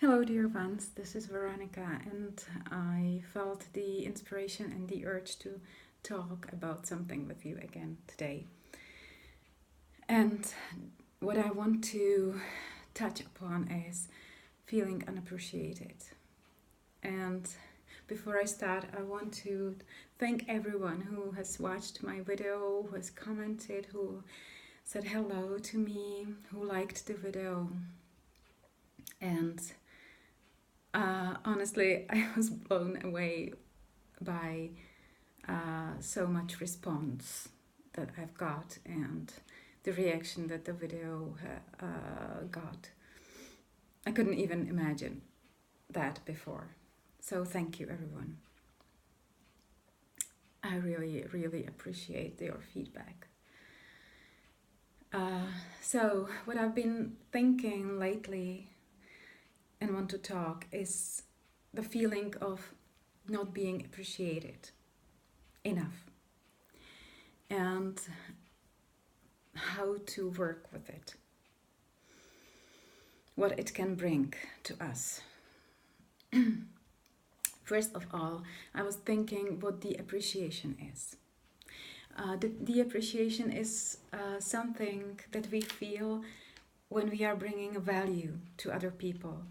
Hello, dear ones. This is Veronica, and I felt the inspiration and the urge to talk about something with you again today. And what I want to touch upon is feeling unappreciated. And before I start, I want to thank everyone who has watched my video, who has commented, who said hello to me, who liked the video. And honestly, I was blown away by so much response that I've got and the reaction that the video got. I couldn't even imagine that before. So thank you, everyone. I really, really appreciate your feedback. So what I've been thinking lately and want to talk is the feeling of not being appreciated enough and how to work with it, what it can bring to us. First of all, I was thinking what the appreciation is. The appreciation is something that we feel when we are bringing a value to other people,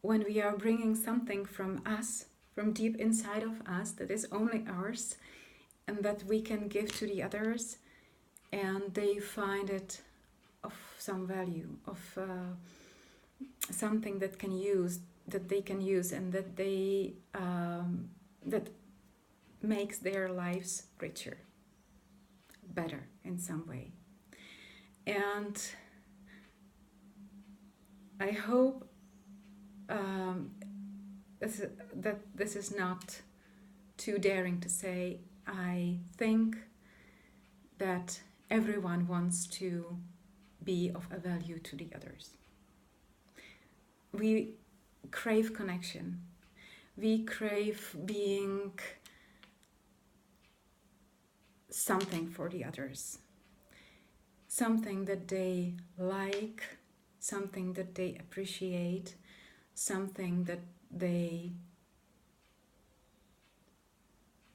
when we are bringing something from us, from deep inside of us that is only ours and that we can give to the others, and they find it of some value, of something that they can use and that they that makes their lives richer, better in some way. And I hope that this is not too daring to say. I think that everyone wants to be of a value to the others. We crave connection. We crave being something for the others. Something that they like, something that they appreciate, something that they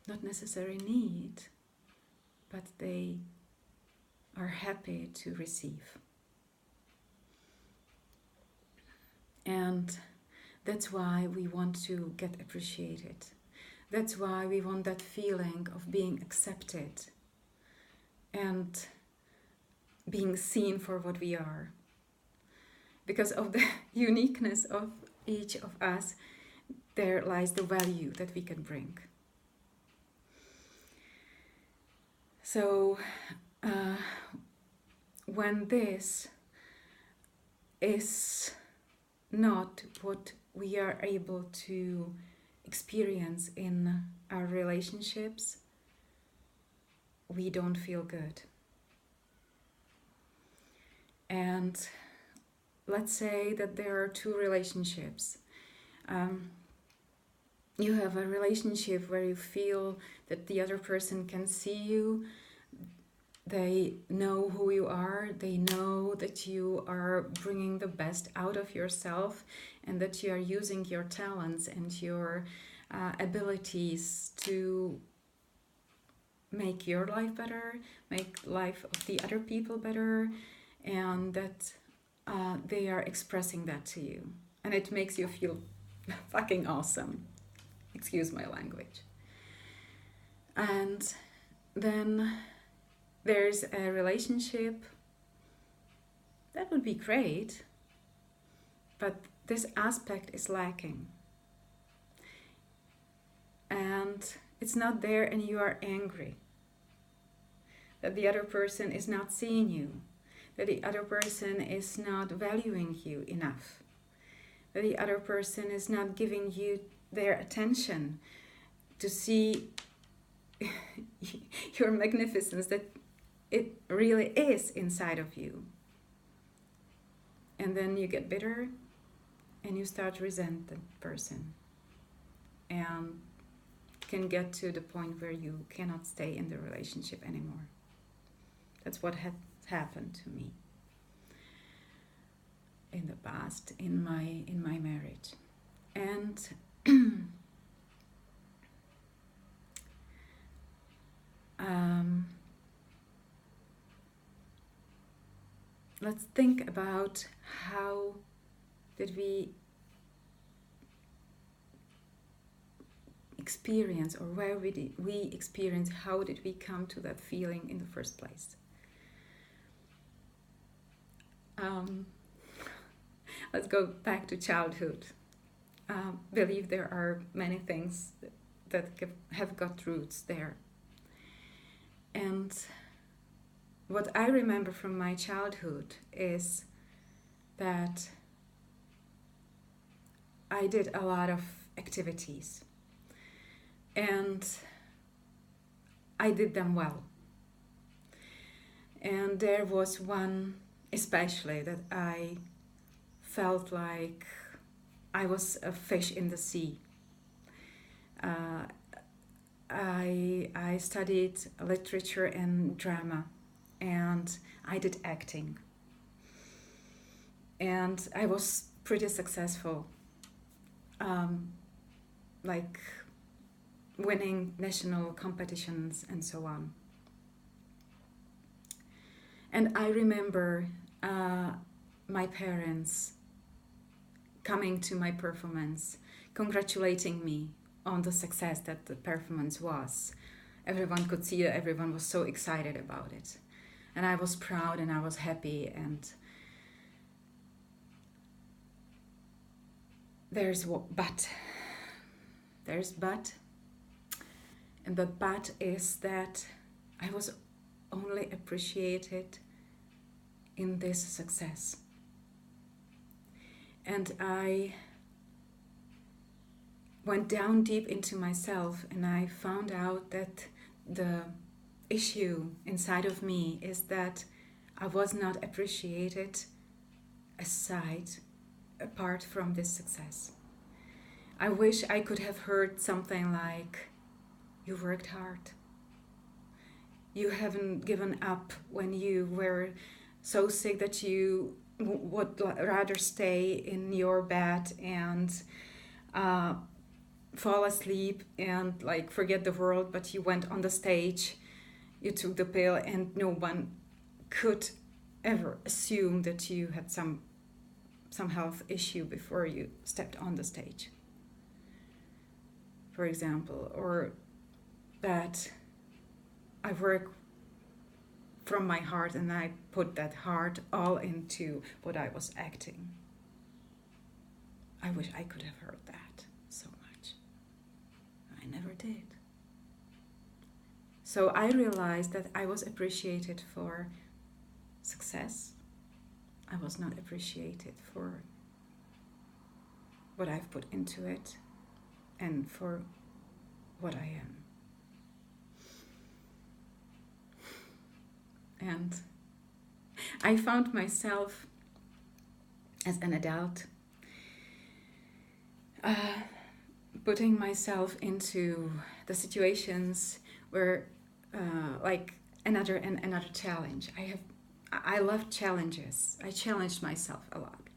not necessarily need, but they are happy to receive. And that's why we want to get appreciated. That's why we want that feeling of being accepted and being seen for what we are. Because of the uniqueness of each of us, there lies the value that we can bring. So when this is not what we are able to experience in our relationships, we don't feel good. And let's say that there are two relationships. You have a relationship where you feel that the other person can see you, they know who you are, they know that you are bringing the best out of yourself and that you are using your talents and your abilities to make your life better, make life of the other people better, and that they are expressing that to you. And it makes you feel fucking awesome. Excuse my language. And then there's a relationship that would be great, but this aspect is lacking. And it's not there, and you are angry that the other person is not seeing you, that the other person is not valuing you enough, that the other person is not giving you their attention to see your magnificence that it really is inside of you. And then you get bitter and you start to resent the person and can get to the point where you cannot stay in the relationship anymore. That's what had happened to me in the past in my marriage. it. And let's think about how did we experience, or where did we experience, how did we come to that feeling in the first place? Let's go back to childhood. Believe there are many things that have got roots there. And what I remember from my childhood is that I did a lot of activities, and I did them well. And there was one especially that I felt like I was a fish in the sea. I studied literature and drama, and I did acting. And I was pretty successful, like winning national competitions and so on. And I remember my parents coming to my performance, congratulating me on the success that the performance was. Everyone could see it, everyone was so excited about it. And I was proud and I was happy. And there's but. And the but is that I was only appreciated in this success. And I went down deep into myself, and I found out that the issue inside of me is that I was not appreciated apart from this success. I wish I could have heard something like, "You worked hard. You haven't given up when you were so sick that you would rather stay in your bed and fall asleep and like forget the world, but you went on the stage, you took the pill, and no one could ever assume that you had some health issue before you stepped on the stage," for example, or that I work from my heart and I put that heart all into what I was acting. I wish I could have heard that so much. I never did. So I realized that I was appreciated for success. I was not appreciated for what I've put into it and for what I am. And I found myself as an adult putting myself into the situations where like another challenge. I love challenges. I challenged myself a lot.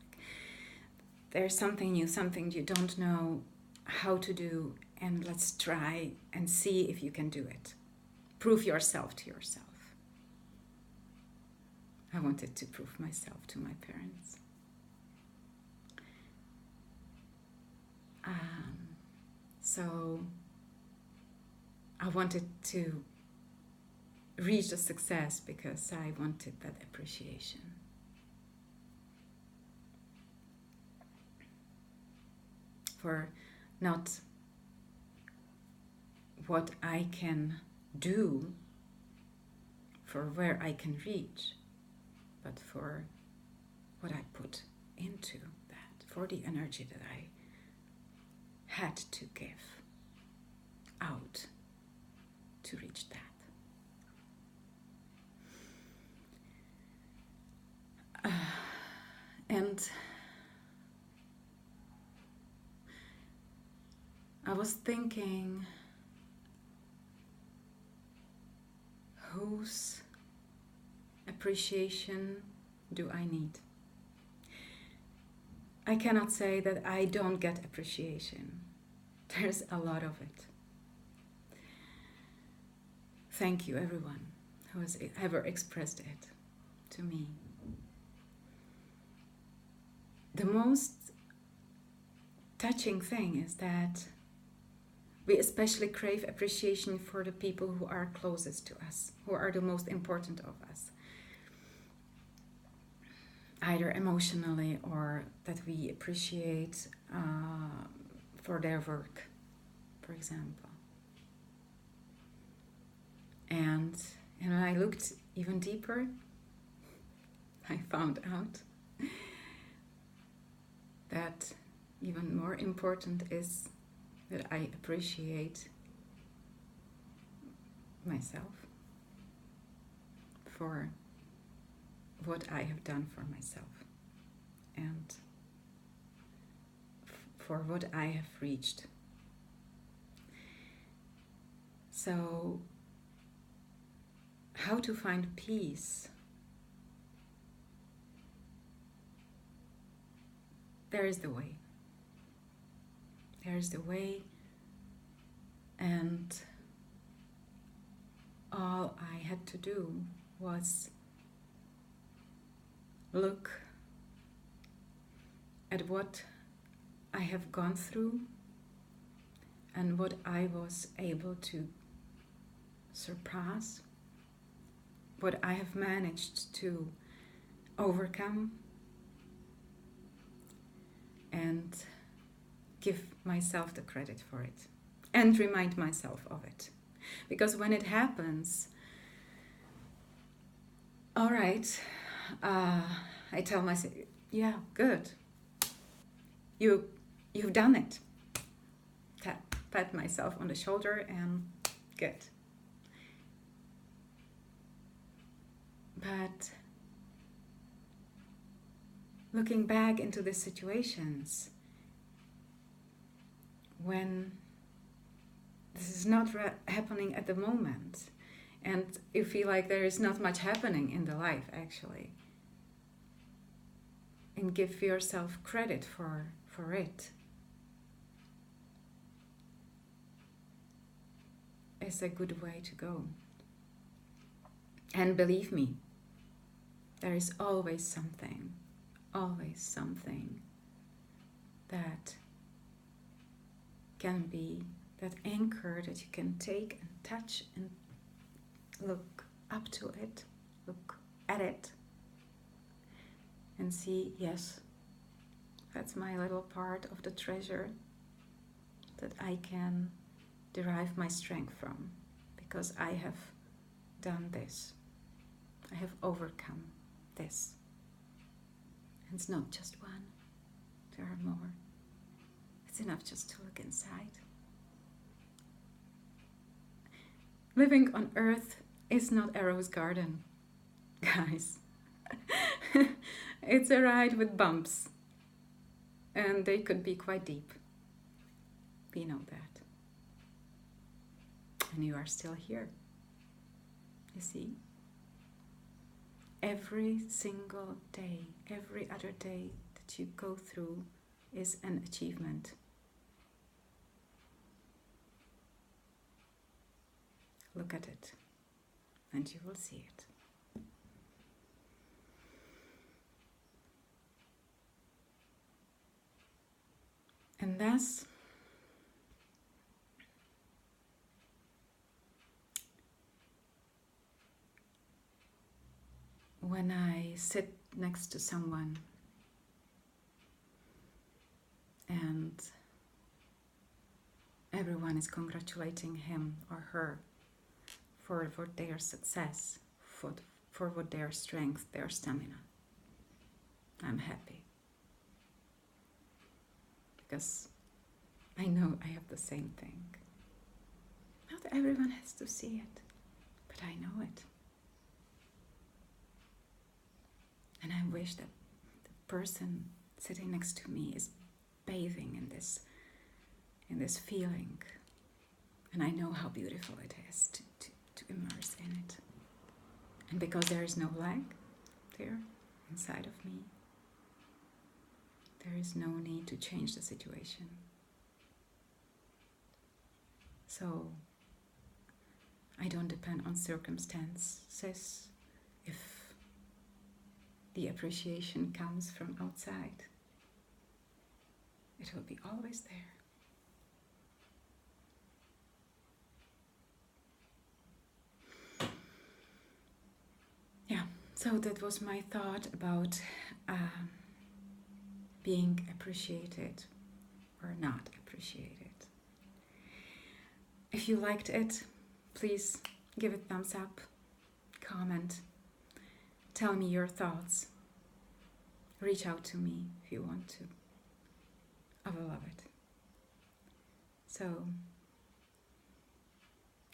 There's something new, something you don't know how to do, and let's try and see if you can do it. Prove yourself to yourself. I wanted to prove myself to my parents. So I wanted to reach the success because I wanted that appreciation. For not what I can do, for where I can reach, but for what I put into that, for the energy that I had to give out to reach that. And I was thinking, whose appreciation do I need? I cannot say that I don't get appreciation. There's a lot of it. Thank you, everyone who has ever expressed it to me. The most touching thing is that we especially crave appreciation for the people who are closest to us, who are the most important of us, either emotionally or that we appreciate for their work, for example. And when I looked even deeper, I found out that even more important is that I appreciate myself for what I have done for myself and for what I have reached. So, how to find peace? There is the way. There is the way, and all I had to do was look at what I have gone through and what I was able to surpass, what I have managed to overcome, and give myself the credit for it and remind myself of it. Because when it happens, all right, I tell myself, yeah, good. You've done it. Pat myself on the shoulder and good. But looking back into the situations when this is not happening at the moment, and you feel like there is not much happening in the life actually, and give yourself credit for it, is a good way to go. And believe me, there is always something that can be that anchor that you can take and touch and look up to it, look at it, and see, yes, that's my little part of the treasure that I can derive my strength from, because I have done this. I have overcome this. And it's not just one, there are more. It's enough just to look inside. Living on earth is not a rose garden, guys. It's a ride with bumps, and they could be quite deep. We know that. And you are still here. You see? Every single day, every other day that you go through is an achievement. Look at it, and you will see it. And thus, when I sit next to someone and everyone is congratulating him or her for their success, for what their strength, their stamina, I'm happy. Because I know I have the same thing. Not everyone has to see it, but I know it. And I wish that the person sitting next to me is bathing in this feeling. And I know how beautiful it is to immerse in it. And because there is no lack there inside of me, there is no need to change the situation. So I don't depend on circumstances if the appreciation comes from outside. It will be always there. Yeah, so that was my thought about being appreciated or not appreciated. If you liked it, please give it a thumbs up, comment, tell me your thoughts. Reach out to me if you want to. I will love it. So,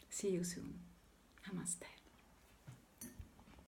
see you soon. Namaste.